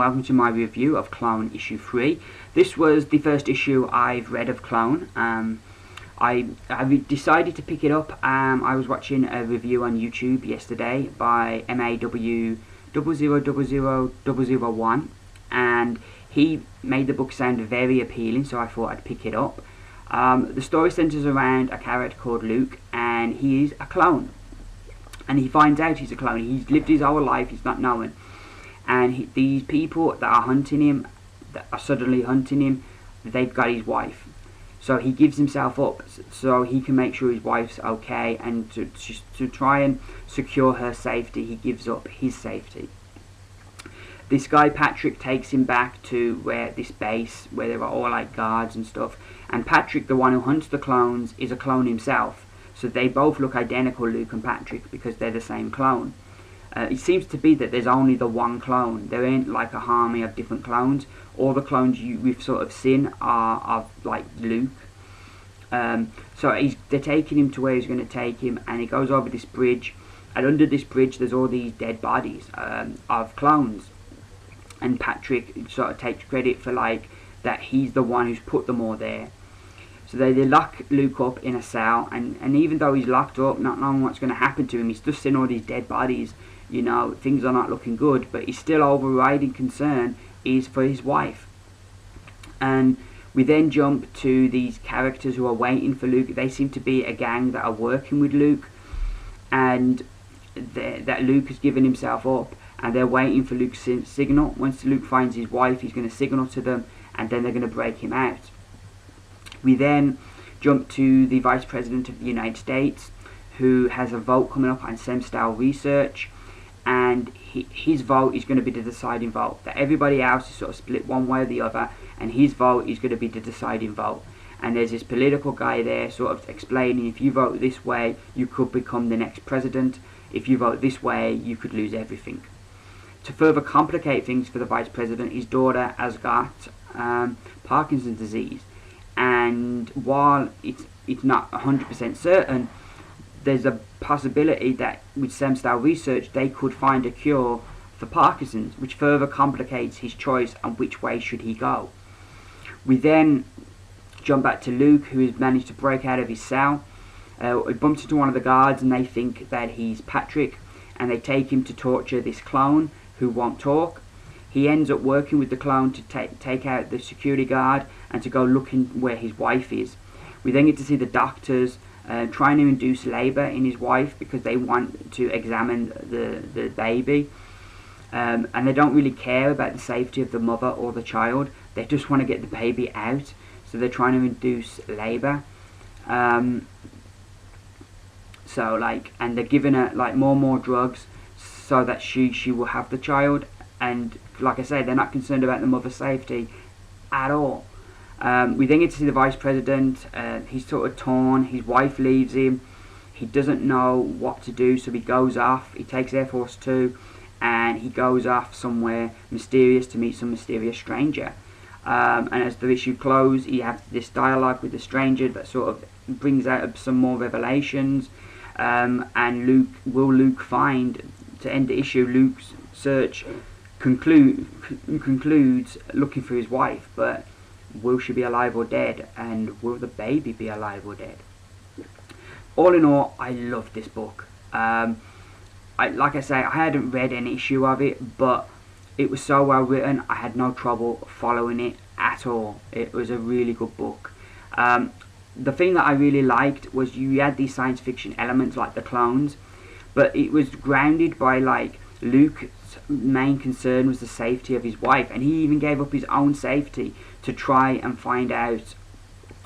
welcome to my review of Clone issue 3. This was the first issue I've read of Clone. I decided to pick it up. I was watching a review on YouTube yesterday by MAW0000001, and he made the book sound very appealing, so I thought I'd pick it up. The story centers around a character called Luke, and he is a clone. And he finds out he's a clone. He's lived his whole life, he's not knowing. And these people that are hunting him, that are suddenly hunting him, they've got his wife. So he gives himself up so he can make sure his wife's okay, and to try and secure her safety, he gives up his safety. This guy Patrick takes him back to this base where there are all like guards and stuff. And Patrick, the one who hunts the clones, is a clone himself. So they both look identical, Luke and Patrick, because they're the same clone. It seems to be that there's only the one clone. There ain't like a army of different clones. All the clones we've sort of seen are like Luke. So they're taking him to where he's going to take him, and he goes over this bridge. And under this bridge, there's all these dead bodies of clones. And Patrick sort of takes credit for like that he's the one who's put them all there. So they lock Luke up in a cell, and even though he's locked up, not knowing what's going to happen to him, he's just seeing all these dead bodies. You know, things are not looking good, but his still overriding concern is for his wife. And we then jump to these characters who are waiting for Luke. They seem to be a gang that are working with Luke, and that Luke has given himself up, and they're waiting for Luke's signal. Once Luke finds his wife, he's going to signal to them, and then they're going to break him out. We then jump to the Vice President of the United States, who has a vote coming up on stem-cell research, and his vote is going to be the deciding vote. That everybody else is sort of split one way or the other, and his vote is going to be the deciding vote. And there's this political guy there sort of explaining, if you vote this way, you could become the next president. If you vote this way, you could lose everything. To further complicate things for the Vice President, his daughter has got Parkinson's disease. And while it's not 100% certain, there's a possibility that with stem cell research they could find a cure for Parkinson's, which further complicates his choice on which way should he go. We then jump back to Luke, who has managed to break out of his cell. He bumps into one of the guards, and they think that he's Patrick, and they take him to torture this clone who won't talk. He ends up working with the clone to take out the security guard and to go looking where his wife is. We then get to see the doctors trying to induce labour in his wife because they want to examine the baby. And they don't really care about the safety of the mother or the child. They just want to get the baby out. So they're trying to induce labour. And they're giving her like more and more drugs so that she will have the child. And like I say, they're not concerned about the mother's safety at all. We then get to see the Vice President. He's sort of torn. His wife leaves him. He doesn't know what to do, so he goes off. He takes Air Force 2, and he goes off somewhere mysterious to meet some mysterious stranger. And as the issue closes, he has this dialogue with the stranger that sort of brings out some more revelations. And Luke find, to end the issue, Luke's search concludes looking for his wife, but will she be alive or dead, and will the baby be alive or dead? All in all, I loved this book. Like I say, I hadn't read any issue of it, but it was so well written, I had no trouble following it at all. It was a really good book. The thing that I really liked was you had these science fiction elements like the clones, but it was grounded by like Luke's main concern was the safety of his wife, and he even gave up his own safety to try and find out,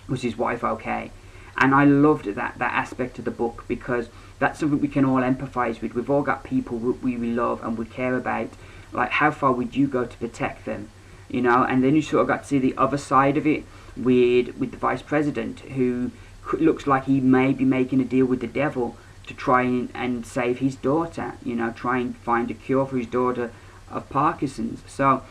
was his wife okay. And I loved that aspect of the book, because that's something we can all empathise with. We've all got people we love and we care about. Like, how far would you go to protect them? You know, and then you sort of got to see the other side of it with the Vice President, who looks like he may be making a deal with the devil to try and save his daughter, you know, try and find a cure for his daughter of Parkinson's. So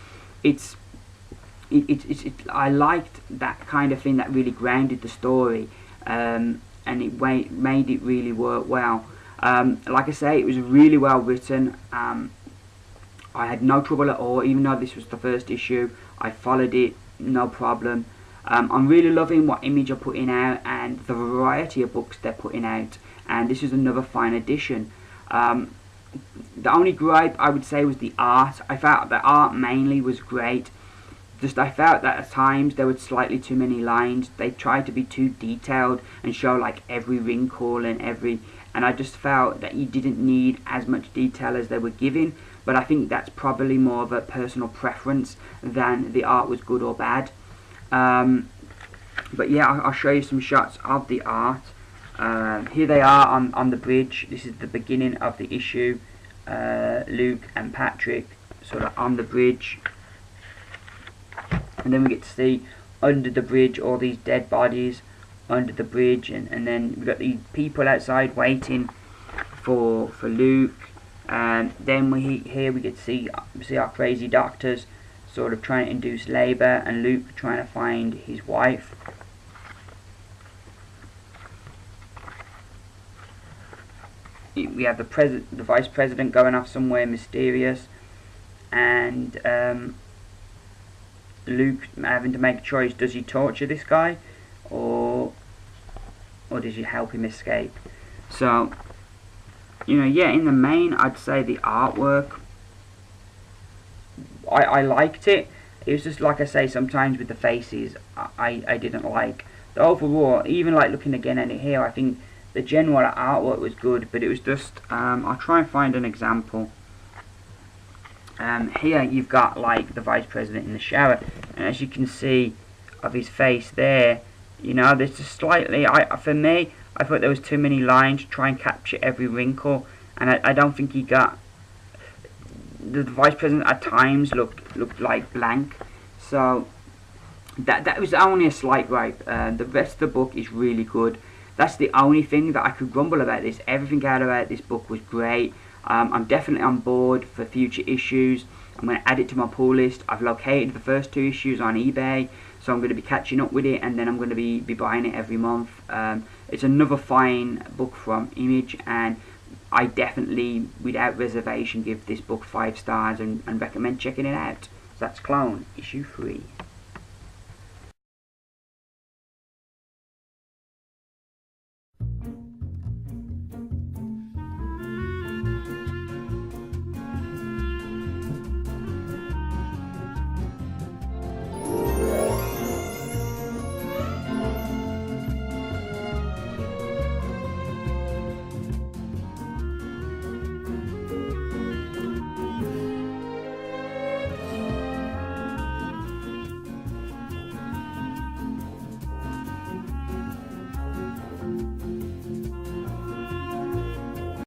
I liked that kind of thing that really grounded the story, and it made it really work well. Like I say, it was really well written. I had no trouble at all, even though this was the first issue. I followed it, no problem. I'm really loving what Image are putting out and the variety of books they're putting out, and this is another fine edition. The only gripe I would say was the art. I felt the art mainly was great. Just I felt that at times there were slightly too many lines. They tried to be too detailed and show like every wrinkle and I just felt that you didn't need as much detail as they were giving. But I think that's probably more of a personal preference than the art was good or bad. But yeah, I'll show you some shots of the art. Here they are on the bridge. This is the beginning of the issue. Luke and Patrick sort of on the bridge. And then we get to see under the bridge all these dead bodies under the bridge. And then we've got these people outside waiting for Luke. And then here we get to see our crazy doctors sort of trying to induce labour, and Luke trying to find his wife. We have the vice president going off somewhere mysterious, and Luke having to make a choice: does he torture this guy, or does he help him escape? So, you know, yeah, in the main, I'd say the artwork, I liked it. It was just like I say, sometimes with the faces, I didn't like. The overall, even like looking again at it here, I think the general artwork was good, but it was just, I'll try and find an example. Here you've got like the vice president in the shower, and as you can see of his face there, you know, there's just slightly, for me, I thought there was too many lines to try and capture every wrinkle, and I don't think he got, the vice president at times looked like blank. So that was only a slight gripe. The rest of the book is really good. That's the only thing that I could grumble about this. Everything out about this book was great. I'm definitely on board for future issues. I'm going to add it to my pull list. I've located the first 2 issues on eBay, so I'm going to be catching up with it, and then I'm going to be buying it every month. It's another fine book from Image, and I definitely, without reservation, give this book 5 stars and recommend checking it out. So that's Clone, issue 3.